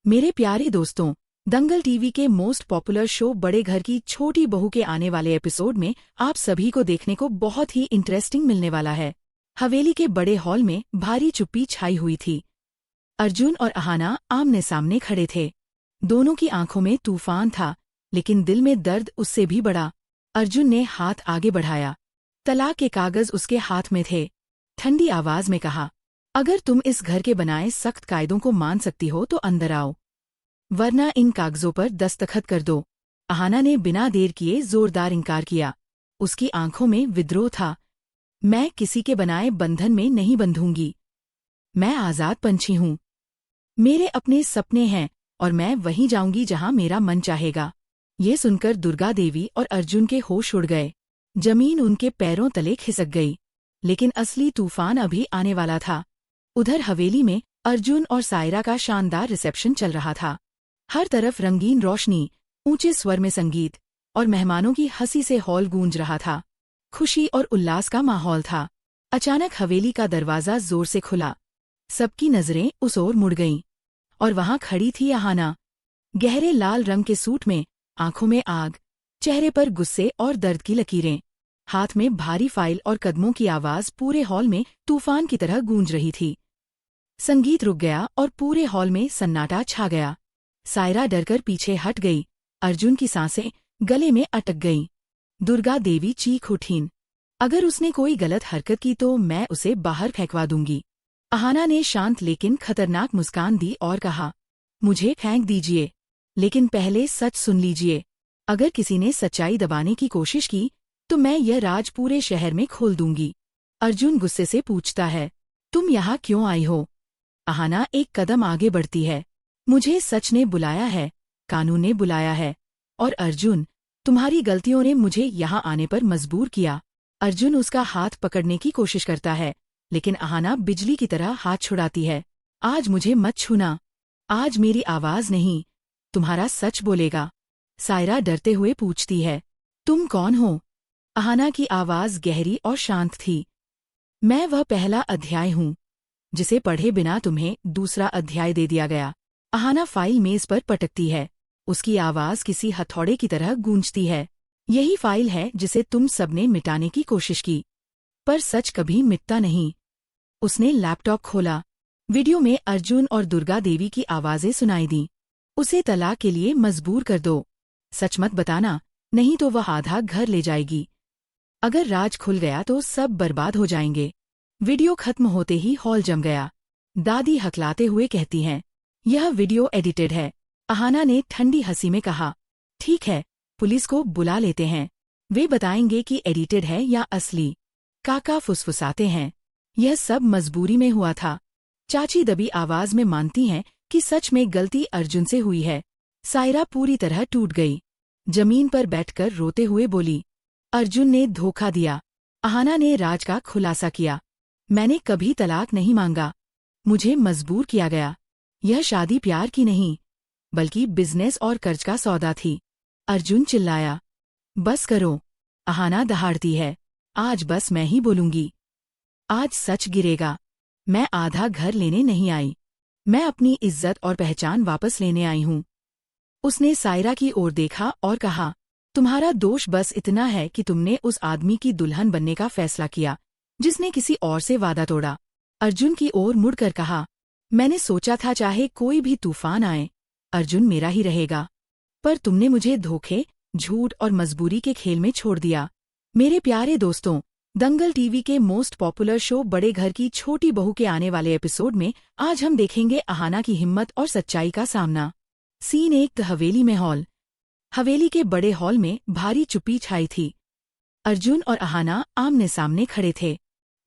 मेरे प्यारे दोस्तों, दंगल टीवी के मोस्ट पॉपुलर शो बड़े घर की छोटी बहू के आने वाले एपिसोड में आप सभी को देखने को बहुत ही इंटरेस्टिंग मिलने वाला है। हवेली के बड़े हॉल में भारी चुप्पी छाई हुई थी। अर्जुन और अहाना आमने सामने खड़े थे। दोनों की आंखों में तूफान था, लेकिन दिल में दर्द उससे भी बड़ा। अर्जुन ने हाथ आगे बढ़ाया। तलाक के कागज उसके हाथ में थे। ठंडी आवाज में कहा, अगर तुम इस घर के बनाए सख्त कायदों को मान सकती हो तो अंदर आओ, वरना इन कागजों पर दस्तखत कर दो। अहाना ने बिना देर किए जोरदार इनकार किया। उसकी आंखों में विद्रोह था। मैं किसी के बनाए बंधन में नहीं बंधूंगी। मैं आजाद पंछी हूँ। मेरे अपने सपने हैं और मैं वहीं जाऊंगी जहां मेरा मन चाहेगा। ये सुनकर दुर्गा देवी और अर्जुन के होश उड़ गए। जमीन उनके पैरों तले खिसक गई। लेकिन असली तूफान अभी आने वाला था। उधर हवेली में अर्जुन और सायरा का शानदार रिसेप्शन चल रहा था। हर तरफ रंगीन रोशनी, ऊंचे स्वर में संगीत और मेहमानों की हंसी से हॉल गूंज रहा था। खुशी और उल्लास का माहौल था। अचानक हवेली का दरवाजा जोर से खुला। सबकी नजरें उस ओर मुड़ गईं और वहां खड़ी थी अहाना। गहरे लाल रंग के सूट में, आंखों में आग, चेहरे पर गुस्से और दर्द की लकीरें। हाथ में भारी फाइल और कदमों की आवाज पूरे हॉल में तूफान की तरह गूंज रही थी। संगीत रुक गया और पूरे हॉल में सन्नाटा छा गया। सायरा डरकर पीछे हट गई। अर्जुन की सांसें गले में अटक गईं। दुर्गा देवी चीख उठीं, अगर उसने कोई गलत हरकत की तो मैं उसे बाहर फेंकवा दूंगी। अहाना ने शांत लेकिन खतरनाक मुस्कान दी और कहा, मुझे फेंक दीजिए, लेकिन पहले सच सुन लीजिए। अगर किसी ने सच्चाई दबाने की कोशिश की तो मैं यह राज पूरे शहर में खोल दूंगी। अर्जुन गुस्से से पूछता है, तुम यहाँ क्यों आई हो? अहाना एक कदम आगे बढ़ती है। मुझे सच ने बुलाया है, कानून ने बुलाया है। और अर्जुन, तुम्हारी गलतियों ने मुझे यहाँ आने पर मजबूर किया। अर्जुन उसका हाथ पकड़ने की कोशिश करता है, लेकिन अहाना बिजली की तरह हाथ छुड़ाती है। आज मुझे मत छूना। आज मेरी आवाज नहीं, तुम्हारा सच बोलेगा। सायरा डरते हुए पूछती है, तुम कौन हो? अहाना की आवाज गहरी और शांत थी। मैं वह पहला अध्याय हूँ जिसे पढ़े बिना तुम्हें दूसरा अध्याय दे दिया गया। अहाना फाइल मेज पर पटकती है। उसकी आवाज किसी हथौड़े की तरह गूंजती है। यही फाइल है जिसे तुम सबने मिटाने की कोशिश की, पर सच कभी मिटता नहीं। उसने लैपटॉप खोला। वीडियो में अर्जुन और दुर्गा देवी की आवाजें सुनाई दी। उसे तलाक के लिए मजबूर कर दो। सच मत बताना, नहीं तो वह आधा घर ले जाएगी। अगर राज खुल गया तो सब बर्बाद हो जाएंगे। वीडियो खत्म होते ही हॉल जम गया। दादी हकलाते हुए कहती हैं, यह वीडियो एडिटेड है। अहाना ने ठंडी हंसी में कहा, ठीक है, पुलिस को बुला लेते हैं। वे बताएंगे कि एडिटेड है या असली। काका फुसफुसाते हैं, यह सब मजबूरी में हुआ था। चाची दबी आवाज में मानती हैं कि सच में गलती अर्जुन से हुई है। सायरा पूरी तरह टूट गई। जमीन पर बैठकर रोते हुए बोली, अर्जुन ने धोखा दिया। अहाना ने राज का खुलासा किया। मैंने कभी तलाक नहीं मांगा। मुझे मजबूर किया गया। यह शादी प्यार की नहीं, बल्कि बिजनेस और कर्ज का सौदा थी। अर्जुन चिल्लाया, बस करो। अहाना दहाड़ती है, आज बस मैं ही बोलूंगी। आज सच गिरेगा। मैं आधा घर लेने नहीं आई। मैं अपनी इज्जत और पहचान वापस लेने आई हूँ। उसने सायरा की ओर देखा और कहा, तुम्हारा दोष बस इतना है कि तुमने उस आदमी की दुल्हन बनने का फैसला किया जिसने किसी और से वादा तोड़ा। अर्जुन की ओर मुड़कर कहा, मैंने सोचा था चाहे कोई भी तूफान आए, अर्जुन मेरा ही रहेगा। पर तुमने मुझे धोखे, झूठ और मजबूरी के खेल में छोड़ दिया। मेरे प्यारे दोस्तों, दंगल टीवी के मोस्ट पॉपुलर शो बड़े घर की छोटी बहू के आने वाले एपिसोड में आज हम देखेंगे अहाना की हिम्मत और सच्चाई का सामना। सीन 1, हवेली में हॉल। हवेली के बड़े हॉल में भारी चुप्पी छाई थी। अर्जुन और अहाना आमने सामने खड़े थे।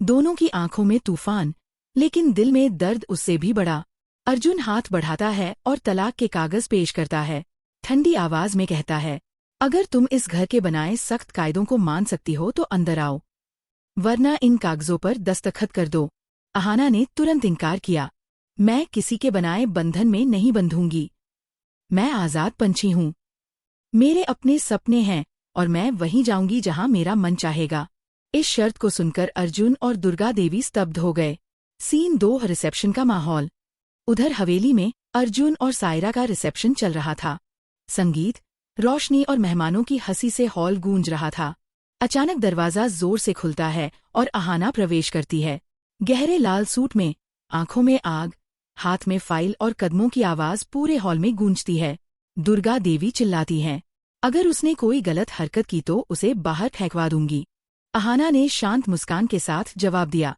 दोनों की आंखों में तूफान, लेकिन दिल में दर्द उससे भी बड़ा। अर्जुन हाथ बढ़ाता है और तलाक के कागज पेश करता है। ठंडी आवाज में कहता है, अगर तुम इस घर के बनाए सख्त कायदों को मान सकती हो तो अंदर आओ, वरना इन कागजों पर दस्तखत कर दो। अहाना ने तुरंत इनकार किया। मैं किसी के बनाए बंधन में नहीं बंधूंगी। मैं आजाद पंछी हूँ। मेरे अपने सपने हैं और मैं वहीं जाऊंगी जहां मेरा मन चाहेगा। इस शर्त को सुनकर अर्जुन और दुर्गा देवी स्तब्ध हो गए। सीन 2, रिसेप्शन का माहौल। उधर हवेली में अर्जुन और सायरा का रिसेप्शन चल रहा था। संगीत, रोशनी और मेहमानों की हंसी से हॉल गूंज रहा था। अचानक दरवाजा जोर से खुलता है और अहाना प्रवेश करती है। गहरे लाल सूट में, आंखों में आग, हाथ में फाइल और कदमों की आवाज पूरे हॉल में गूंजती है। दुर्गा देवी चिल्लाती हैं, अगर उसने कोई गलत हरकत की तो उसे बाहर फेंकवा दूंगी। अहाना ने शांत मुस्कान के साथ जवाब दिया,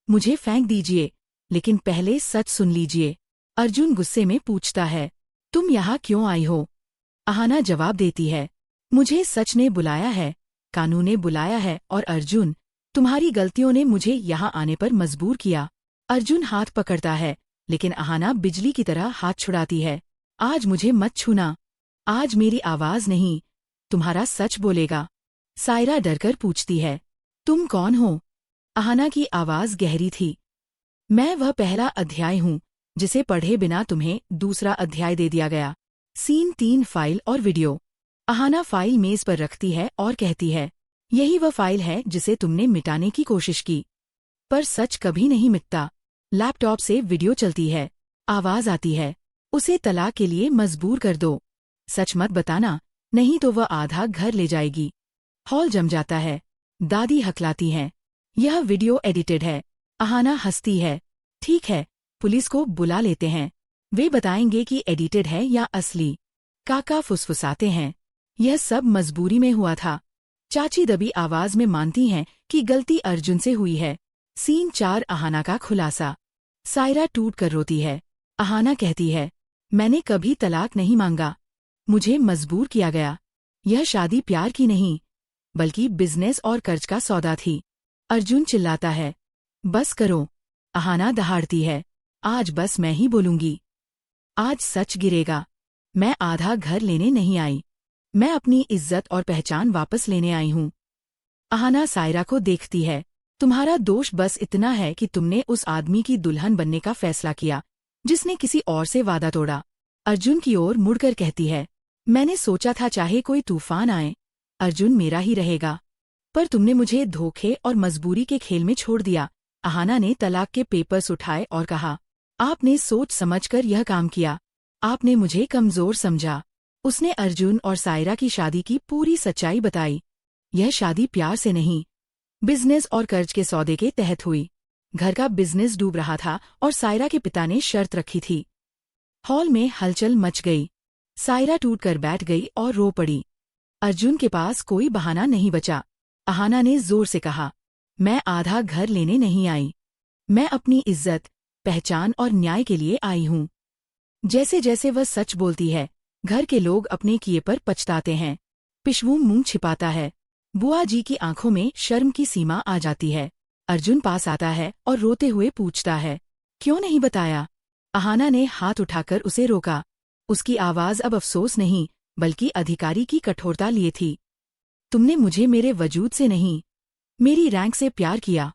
मुझे फेंक दीजिए, लेकिन पहले सच सुन लीजिए। अर्जुन गुस्से में पूछता है, तुम यहाँ क्यों आई हो? अहाना जवाब देती है, मुझे सच ने बुलाया है, कानून ने बुलाया है और अर्जुन, तुम्हारी गलतियों ने मुझे यहाँ आने पर मजबूर किया। अर्जुन हाथ पकड़ता है, लेकिन अहाना बिजली की तरह हाथ छुड़ाती है। आज मुझे मत छूना, आज मेरी आवाज नहीं, तुम्हारा सच बोलेगा। सायरा डरकर पूछती है, तुम कौन हो? अहाना की आवाज गहरी थी, मैं वह पहला अध्याय हूँ जिसे पढ़े बिना तुम्हें दूसरा अध्याय दे दिया गया। सीन 3 फाइल और वीडियो। अहाना फाइल मेज पर रखती है और कहती है, यही वह फाइल है जिसे तुमने मिटाने की कोशिश की, पर सच कभी नहीं मिटता। लैपटॉप से वीडियो चलती है, आवाज आती है, उसे तलाक के लिए मजबूर कर दो, सच मत बताना, नहीं तो वह आधा घर ले जाएगी। हॉल जम जाता है, दादी हकलाती हैं, यह वीडियो एडिटेड है। अहाना हंसती है, ठीक है, पुलिस को बुला लेते हैं, वे बताएंगे कि एडिटेड है या असली। काका फुसफुसाते हैं, यह सब मजबूरी में हुआ था। चाची दबी आवाज में मानती हैं कि गलती अर्जुन से हुई है। सीन 4 अहाना का खुलासा। सायरा टूट कर रोती है। अहाना कहती है, मैंने कभी तलाक नहीं मांगा, मुझे मजबूर किया गया। यह शादी प्यार की नहीं, बल्कि बिजनेस और कर्ज का सौदा थी। अर्जुन चिल्लाता है, बस करो। अहाना दहाड़ती है, आज बस मैं ही बोलूंगी, आज सच गिरेगा। मैं आधा घर लेने नहीं आई, मैं अपनी इज्जत और पहचान वापस लेने आई हूँ। अहाना सायरा को देखती है, तुम्हारा दोष बस इतना है कि तुमने उस आदमी की दुल्हन बनने का फैसला किया जिसने किसी और से वादा तोड़ा। अर्जुन की ओर मुड़कर कहती है, मैंने सोचा था चाहे कोई तूफान आए, अर्जुन मेरा ही रहेगा, पर तुमने मुझे धोखे और मजबूरी के खेल में छोड़ दिया। अहाना ने तलाक के पेपर्स उठाए और कहा, आपने सोच समझकर यह काम किया, आपने मुझे कमजोर समझा। उसने अर्जुन और सायरा की शादी की पूरी सच्चाई बताई। यह शादी प्यार से नहीं, बिजनेस और कर्ज के सौदे के तहत हुई। घर का बिजनेस डूब रहा था और सायरा के पिता ने शर्त रखी थी। हॉल में हलचल मच गई। सायरा टूटकर बैठ गई और रो पड़ी। अर्जुन के पास कोई बहाना नहीं बचा। अहाना ने जोर से कहा, मैं आधा घर लेने नहीं आई, मैं अपनी इज्जत, पहचान और न्याय के लिए आई हूँ। जैसे जैसे वह सच बोलती है, घर के लोग अपने किए पर पछताते हैं। पिशवू मुंह छिपाता है। बुआ जी की आंखों में शर्म की सीमा आ जाती है। अर्जुन पास आता है और रोते हुए पूछता है, क्यों नहीं बताया? अहाना ने हाथ उठाकर उसे रोका। उसकी आवाज अब अफसोस नहीं, बल्कि अधिकारी की कठोरता लिए थी। तुमने मुझे मेरे वजूद से नहीं, मेरी रैंक से प्यार किया।